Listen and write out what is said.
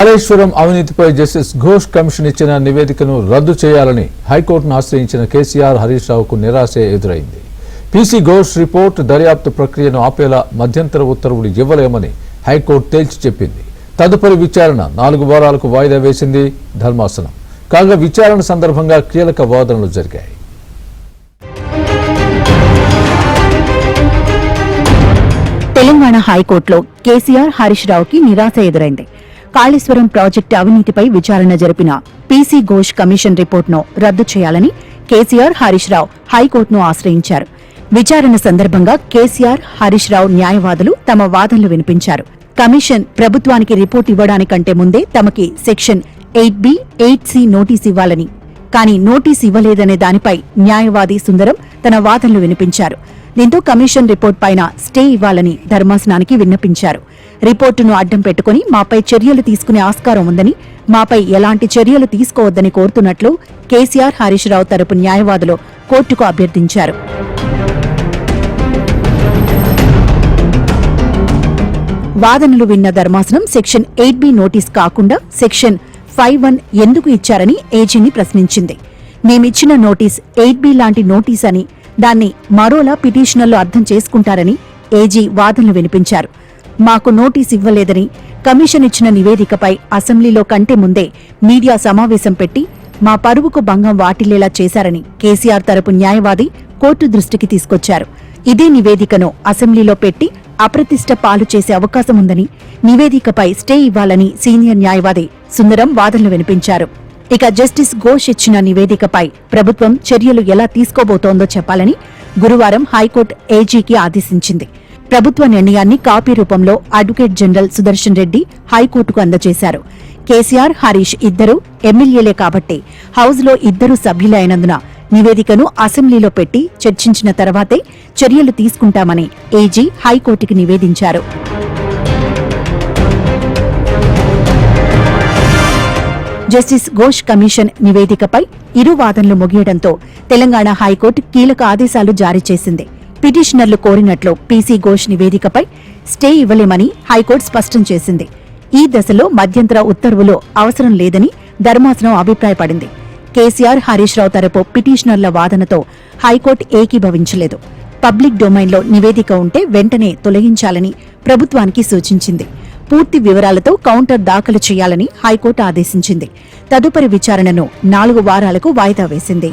కాళేశ్వరం అవినీతిపై justice Ghosh commission ఇచ్చిన నివేదికను రద్దు చేయాలని హైకోర్టును ఆశ్రయించిన కేసీఆర్ హరీష్ రావుకు నిరాశ ఎదురైంది. పీసీ ఘోష్ రిపోర్ట్ దర్యాప్తు ప్రక్రియను ఆపేలా మధ్యంతర ఉత్తర్వులు ఇవ్వలేమని హైకోర్టు తేల్చి చెప్పింది. తదుపరి విచారణ 4 వారాలకు వాయిదా వేసింది ధర్మాసనం. కాగా విచారణ సందర్భంగా కీలక వాదనలు జరిగాయి. తెలంగాణ హైకోర్టులో కేసీఆర్ హరీష్ రావుకి నిరాశ ఎదురైంది. కాళేశ్వరం ప్రాజెక్టు అవినీతిపై విచారణ జరిపిన పీసీ ఘోష్ కమిషన్ రిపోర్టును రద్దు చేయాలని కేసీఆర్ హరీష్ రావు హైకోర్టును ఆశ్రయించారు. విచారణ సందర్భంగా కేసీఆర్ హరీష్ రావు న్యాయవాదులు తమ వాదనలు వినిపించారు. కమిషన్ ప్రభుత్వానికి రిపోర్టు ఇవ్వడానికంటే ముందే తమకి సెక్షన్ 8B, 8C నోటీసు ఇవ్వాలని, కానీ నోటీసు ఇవ్వలేదనే దానిపై న్యాయవాది సుందరం తన వాదనలు వినిపించారు. దీంతో కమిషన్ రిపోర్ట్ పైన స్టే ఇవ్వాలని ధర్మాసనానికి విన్నపించారు. రిపోర్టును అడ్డం పెట్టుకుని మాపై చర్యలు తీసుకునే ఆస్కారం ఉందని, మాపై ఎలాంటి చర్యలు తీసుకోవద్దని కోరుతున్నట్లు కేసీఆర్ హరీష్ రావు తరపు న్యాయవాదులు కోర్టుకు అభ్యర్థించారు. వాదనలు విన్న ధర్మాసనం సెక్షన్ 8B నోటీస్ కాకుండా సెక్షన్ 5(1) ఎందుకు ఇచ్చారని ఏజీని ప్రశ్నించింది. మేమిచ్చిన నోటీస్ 8B లాంటి నోటీస్ అని, దాన్ని మరోలా పిటిషనర్లు అర్థం చేసుకుంటారని ఏజీ వాదనలు వినిపించారు. మాకు నోటీస్ ఇవ్వలేదని, కమిషన్ ఇచ్చిన నివేదికపై అసెంబ్లీలో కంటే ముందే మీడియా సమావేశం పెట్టి మా పరువుకు భంగం వాటిల్లేలా చేశారని కేసీఆర్ తరపు న్యాయవాది కోర్టు దృష్టికి తీసుకొచ్చారు. ఇదే నివేదికను అసెంబ్లీలో పెట్టి అప్రతిష్ట పాలు చేసే అవకాశం ఉందని, నివేదికపై స్టే ఇవ్వాలని సీనియర్ న్యాయవాది సుందరం వాదనలు వినిపించారు. ఇక జస్టిస్ ఘోష్ ఇచ్చిన నివేదికపై ప్రభుత్వం చర్యలు ఎలా తీసుకోబోతోందో చెప్పాలని గురువారం హైకోర్టు ఏజీకి ఆదేశించింది. ప్రభుత్వ నిర్ణయాన్ని కాపీ రూపంలో అడ్వకేట్ జనరల్ సుదర్శన్ రెడ్డి హైకోర్టుకు అందజేశారు. కేసీఆర్, హరీష్ ఇద్దరూ ఎమ్మెల్యేలే కాబట్టి హౌస్లో ఇద్దరు సభ్యులే అయినందున నివేదికను అసెంబ్లీలో పెట్టి చర్చించిన తర్వాతే చర్యలు తీసుకుంటామని ఏజీ హైకోర్టుకి నివేదించారు. జస్టిస్ ఘోష్ కమిషన్ నివేదికపై ఇరు వాదనలు ముగియడంతో తెలంగాణ హైకోర్టు కీలక ఆదేశాలు జారీ చేసింది. పిటిషనర్లు కోరినట్లు పీసీ ఘోష్ నివేదికపై స్టే ఇవ్వలేమని హైకోర్టు స్పష్టం చేసింది. ఈ దశలో మధ్యంతర ఉత్తర్వులు అవసరం లేదని ధర్మాసనం అభిప్రాయపడింది. కేసీఆర్, హరీష్ రావు తరపు పిటిషనర్ల వాదనతో హైకోర్టు ఏకీభవించలేదు. పబ్లిక్ డొమైన్లో నివేదిక ఉంటే వెంటనే తొలగించాలని ప్రభుత్వానికి సూచించింది. పూర్తి వివరాలతో కౌంటర్ దాఖలు చేయాలని హైకోర్టు ఆదేశించింది. తదుపరి విచారణను 4 వారాలకు వాయిదా వేసింది.